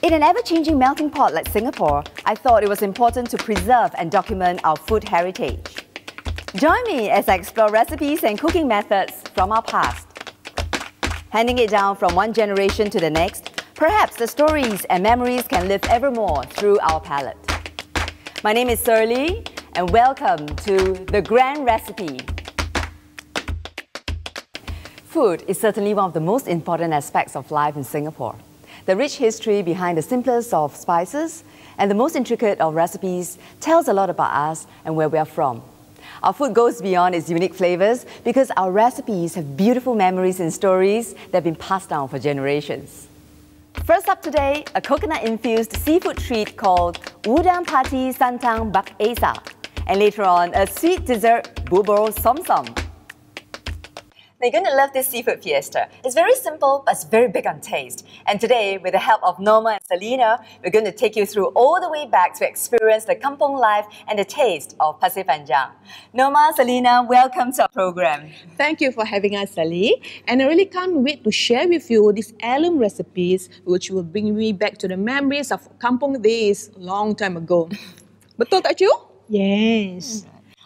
In an ever-changing melting pot like Singapore, I thought it was important to preserve and document our food heritage. Join me as I explore recipes and cooking methods from our past. Handing it down from one generation to the next, perhaps the stories and memories can live evermore through our palate. My name is Shirley, and welcome to The Grand Recipe. Food is certainly one of the most important aspects of life in Singapore. The rich history behind the simplest of spices and the most intricate of recipes tells a lot about us and where we are from. Our food goes beyond its unique flavors because our recipes have beautiful memories and stories that have been passed down for generations. First up today, a coconut-infused seafood treat called Udang Pati Santang Bak Esa, and later on, a sweet dessert, Bubur Som Som. Now, you're going to love this seafood fiesta. It's very simple, but it's very big on taste. And today, with the help of Norma and Selena, we're going to take you through all the way back to experience the kampong life and the taste of Pasir Panjang. Norma, Selena, welcome to our program. Thank you for having us, Sally. And I really can't wait to share with you these heirloom recipes, which will bring me back to the memories of kampong days long time ago. Betul tak, Chu? Yes.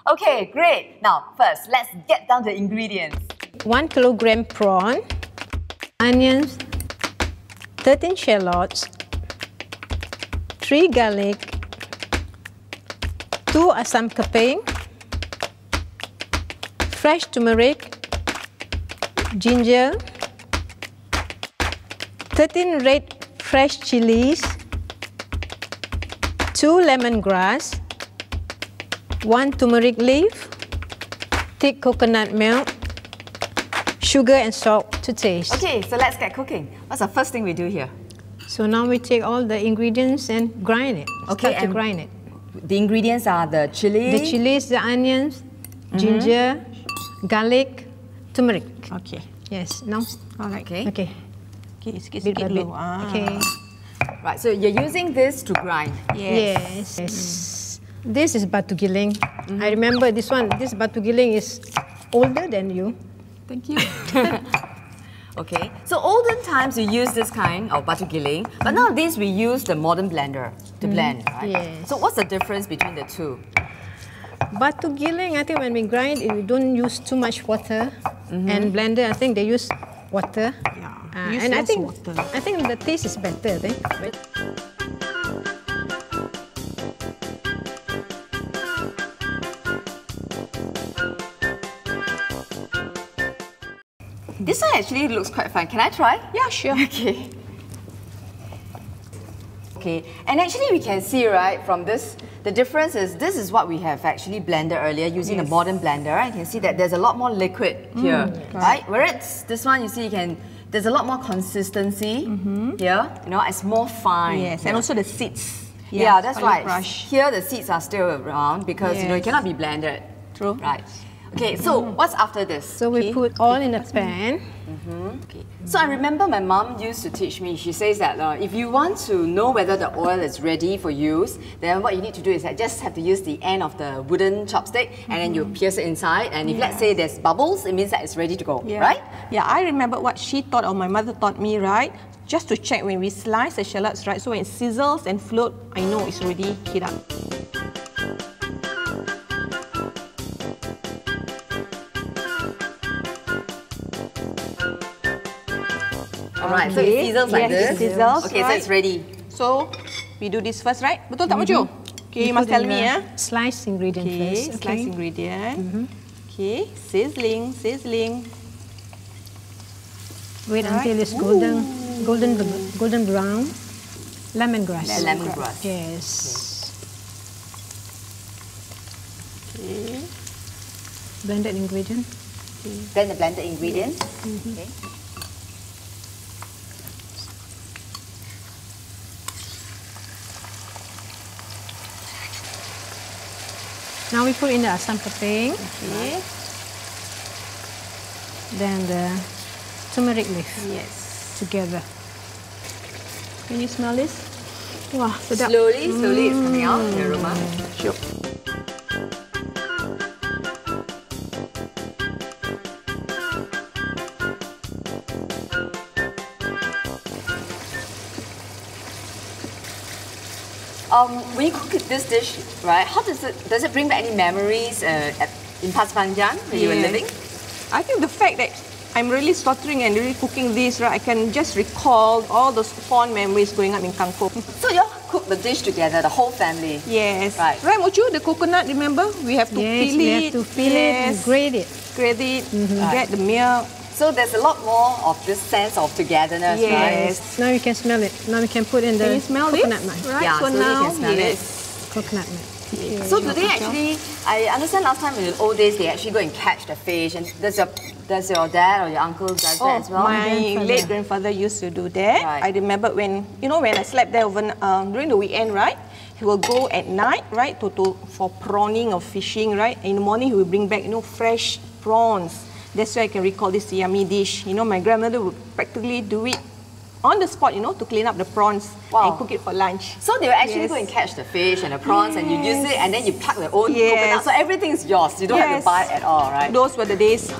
Okay, great. Now, first, let's get down to the ingredients. 1 kilogram prawn, onions, 13 shallots, 3 garlic, 2 asam keping, fresh turmeric, ginger, 13 red fresh chilies, 2 lemongrass, 1 turmeric leaf, thick coconut milk, sugar and salt to taste. Okay, so let's get cooking. What's the first thing we do here? So now we take all the ingredients and grind it. Okay, Start to grind it. The ingredients are the chili, The chilies, the onions, ginger, garlic, turmeric. Okay. Yes, now? Alright. Okay. Okay. Okay, Bit sikit-sikit by bit. dulu. Okay. Right, so you're using this to grind. Yes. This is batu giling. I remember this one. This batu giling is older than you. Thank you. Okay, so olden times we use this kind of batu giling, but nowadays we use the modern blender to blend, right? Yes. So what's the difference between the two? Batu giling, I think when we grind, we don't use too much water. And blender, I think they use water. Yeah. Use And I less think water. I think the taste is better. I think. This one actually looks quite fun. Can I try? Yeah, sure. Okay. Okay, and actually we can see, right, from this, the difference is this is what we have actually blended earlier using the modern blender. You can see that there's a lot more liquid here, right? Whereas this one, you see, there's a lot more consistency here, you know, it's more fine. Yes, and also the seeds. Yeah, that's right. Brush. Here the seeds are still around because, you know, it cannot be blended. True. Right. Okay, so what's after this? So we put all in a pan. Okay. So I remember my mom used to teach me, she says that if you want to know whether the oil is ready for use, then what you need to do is that just have to use the end of the wooden chopstick and then you pierce it inside, and if let's say there's bubbles, it means that it's ready to go, right? Yeah, I remember what she taught or my mother taught me, right? Just to check when we slice the shallots, right? So when it sizzles and float, I know it's already heat up. Alright, so it sizzles like this. It sizzles, okay, so it's ready. So we do this first, right? Betul tak, Mojo? Okay, you must put tell in me, the sliced ingredient Okay, first. slice ingredient. Okay, sizzling, sizzling. Wait until it's golden brown. Lemongrass. Lemongrass. Yes. Okay. Blended ingredient. Then the blended ingredients. Okay. Now we put in the asam keping. Okay. Then the turmeric leaf. Yes. Together. Can you smell this? Wah, sedap. Slowly it's coming out, the aroma. Sure. When you cook this dish, right, how does it bring back any memories in Pasir Panjang where you were living? I think the fact that I'm really slaughtering and really cooking this, right, I can just recall all those fond memories growing up in Kangkong. So you all cook the dish together, the whole family? Yes. Right. Right, Mochu, the coconut, remember? We have to Yes, peel we it. have to peel it and grate it. Grate it, get the milk. So there's a lot more of this sense of togetherness, right? Yes. Now you can smell it. Now we can put in Can the you smell coconut this? milk. Right, Yeah, so so you now, can smell it. Coconut milk. Okay. So do they actually, I understand last time in the old days, they actually go and catch the fish, and does your dad or your uncle does that as well? My late grandfather used to do that. Right. I remember when I slept there during the weekend, right? He will go at night, right, for prawning or fishing, right? In the morning, he will bring back, fresh prawns. That's why I can recall this yummy dish. My grandmother would practically do it on the spot, to clean up the prawns and cook it for lunch. So they will actually go and catch the fish and the prawns and you use it and then you pluck their own coconut. So everything's yours. You don't have to buy it at all, right? Those were the days.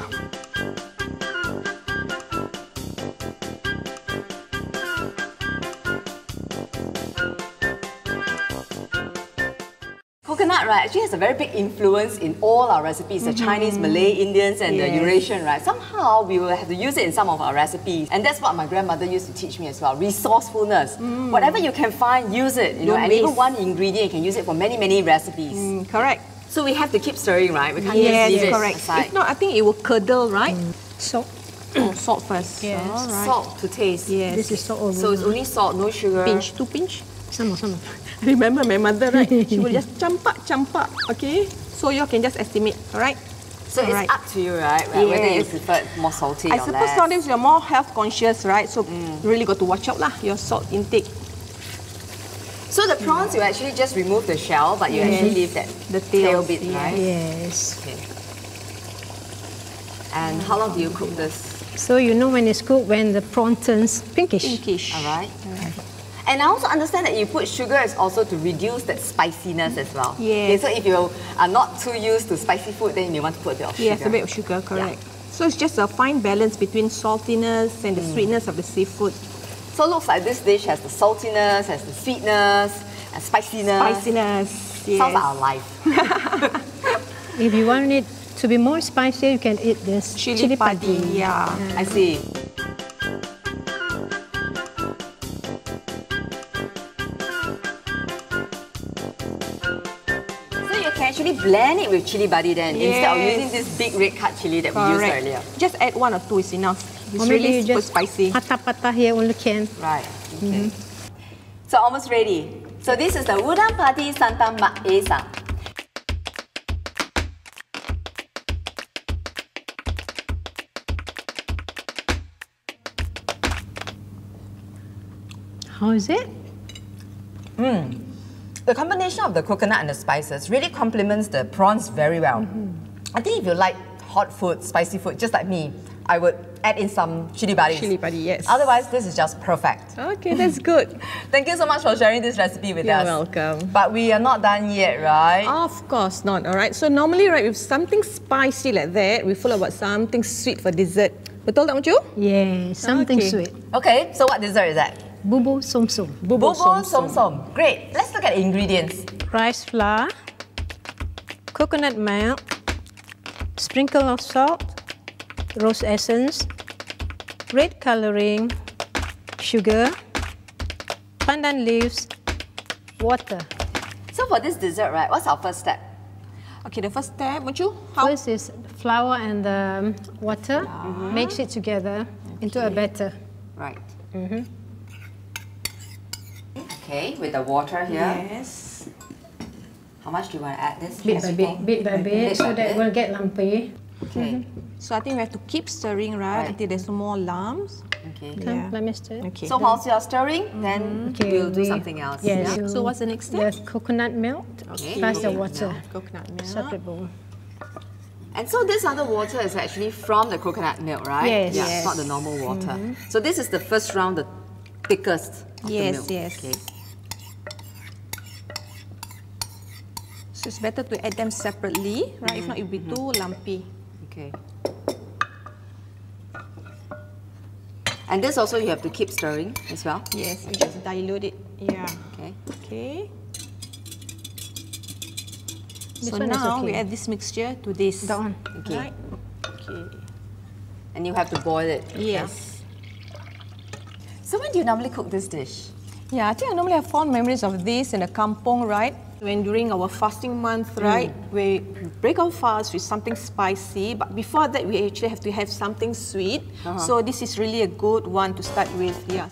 Coconut, right, actually has a very big influence in all our recipes, the Chinese, Malay, Indians and the Eurasian, right? Somehow we will have to use it in some of our recipes. And that's what my grandmother used to teach me as well, resourcefulness. Whatever you can find, use it. And even one ingredient, you can use it for many, many recipes. Correct. So we have to keep stirring, right? We can't just leave it aside. If not, I think it will curdle, right? Salt. Oh, salt first. Yes. All right. Salt to taste. Yes. This is salt over. So it's only salt, no sugar. Pinch, 2 pinch. Some. I remember my mother, right? She will just campak, okay? So you can just estimate, all right? So it's up to you, right? Whether you prefer it more salty I or suppose less. nowadays you're more health conscious, right? So really got to watch out lah, your salt intake. So the prawns, you actually just remove the shell, but you actually leave the tail bit, right? Yes. Okay. And how long do you cook this? So you know when it's cooked, when the prawn turns pinkish. Pinkish. All right. And I also understand that you put sugar is also to reduce that spiciness as well. Yes. Okay, so if you are not too used to spicy food, then you may want to put a bit of sugar. Yes, a bit of sugar, correct. So it's just a fine balance between saltiness and the sweetness of the seafood. So it looks like this dish has the saltiness, has the sweetness, and spiciness. Spiciness, yes. Sounds like our life. If you want it to be more spicy, you can eat this Chili padi, yeah. I see. Actually blend it with chili padi then, instead of using this big red cut chili that we used earlier. Just add 1 or 2 is enough. It's Or maybe really you super just spicy. patah here on the can. Right, okay. So almost ready. So this is the udang padi santan mak esang. How is it? The combination of the coconut and the spices really complements the prawns very well. I think if you like hot food, spicy food, just like me, I would add in some chili padi. Chili padi, yes. Otherwise, this is just perfect. Okay, that's good. Thank you so much for sharing this recipe with us. You're welcome. But we are not done yet, right? Of course not, all right? So normally, right, with something spicy like that, we follow about something sweet for dessert. Betul tak, Mucu? Yeah, something Okay. sweet. Okay, so what dessert is that? Bubur Som Som. Bubur Som Som. Great. Let's look at the ingredients. Rice flour, coconut milk, sprinkle of salt, rose essence, red coloring, sugar, pandan leaves, water. So for this dessert, right, what's our first step? Okay, the first step, Mucu, how? First is flour and the water. Mix it together into a batter. Right. Okay, with the water here. Yes. How much do you want to add this? Bit by bit, so that it will get lumpy. Okay. So I think we have to keep stirring, right, until there's no more lumps. Okay. Come, let me stir. Okay. So whilst you are stirring, then we'll do something else. Yes. Yeah. So what's the next step? The coconut milk Okay. plus the water. Coconut milk. Separate bowl. And so this other water is actually from the coconut milk, right? Yes. Yeah, Yes. it's not the normal water. So this is the first round, the thickest of the Yes, milk. yes. Okay. So it's better to add them separately, right? If not, it will be too lumpy. Okay. And this also you have to keep stirring as well. Yes, you just dilute it. Yeah. Okay. Okay. So now we add this mixture to this. That one. Okay. Right? Okay. And you have to boil it. Yes. So when do you normally cook this dish? Yeah, I think I normally have fond memories of this in the kampong, right? When during our fasting month, right, we break our fast with something spicy, but before that we actually have to have something sweet. So this is really a good one to start with, yeah.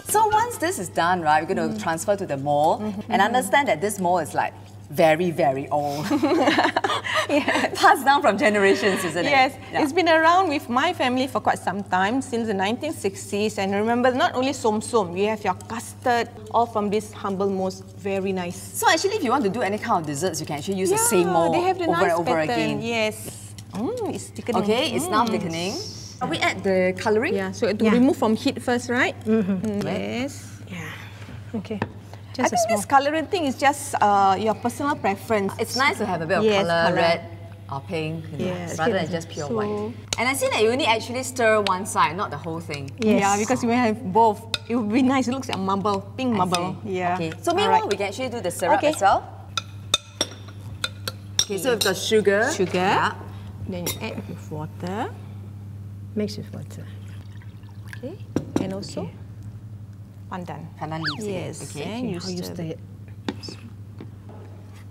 So once this is done, right, we're going to transfer to the mold and understand that this mold is like very, very old. Passed down from generations, isn't it? Yes, Yeah. it's been around with my family for quite some time, since the 1960s. And remember, not only som som, you have your custard, all from this humble mold, very nice. So actually, if you want to do any kind of desserts, you can actually use the same mold they have the over nice and over pattern. again. Yes. It's thickening. Okay, it's now thickening. We add the colouring? Yeah, so to remove from heat first, right? Yes. Yeah. Okay. I think this colouring thing is just your personal preference. It's nice to have a bit of colour, red or pink, rather than just pure white. And I see that you only actually stir one side, not the whole thing. Yes. Yeah, because we have both. It would be nice. It looks like marble, pink marble. Yeah. Okay. So meanwhile, we can actually do the syrup as well. Okay, so we've got sugar. Sugar. Yeah. Then you add with water. Mix with water. Okay. And also pandan. Pandan leaves. Yes. Okay. And you How you stir it?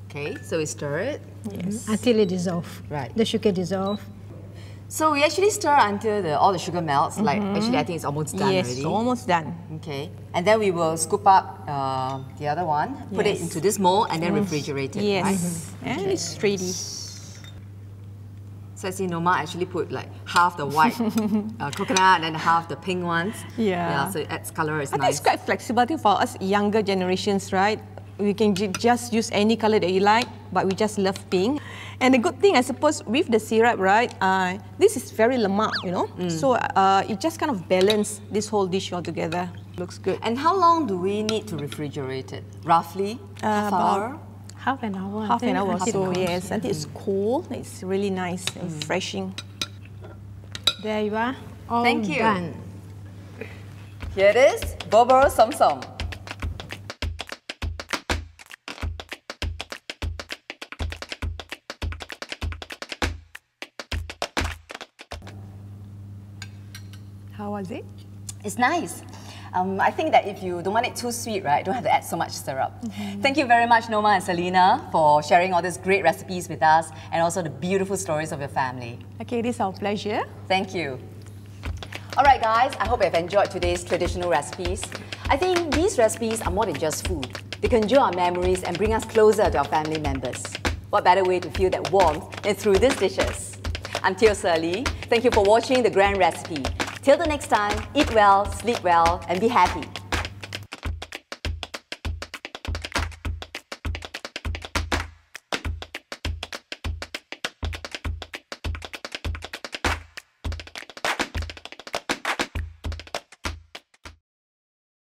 Okay, so we stir it. Yes. Until it dissolves. Right. The sugar dissolves. So we actually stir until all the sugar melts. Like actually, I think it's almost done Yes, already. almost done. Okay, and then we will scoop up the other one, put it into this mold, and then refrigerate it. Yes. Right? And it's ready. So I see Noma actually put like half the white coconut and half the pink ones. Yeah. So it adds colour. It's I think nice. it's quite flexible. I think for us younger generations, right? We can just use any colour that you like, but we just love pink. And the good thing, I suppose, with the syrup, right? This is very lemak, you know. So it just kind of balances this whole dish altogether. Looks good. And how long do we need to refrigerate it? Roughly? Half an hour? Half an hour. Half an hour. Until it So cooks. yes, until it's cool. It's really nice and refreshing. There you are. All Thank you. done. Here it is, Bubur Som Som. How was it? It's nice. I think that if you don't want it too sweet, right, don't have to add so much syrup. Thank you very much, Noma and Selena, for sharing all these great recipes with us and also the beautiful stories of your family. Okay, it is our pleasure. Thank you. All right, guys, I hope you've enjoyed today's traditional recipes. I think these recipes are more than just food. They conjure our memories and bring us closer to our family members. What better way to feel that warmth than through these dishes? I'm Teo Shirley. Thank you for watching The Grand Recipe. Till the next time, eat well, sleep well, and be happy.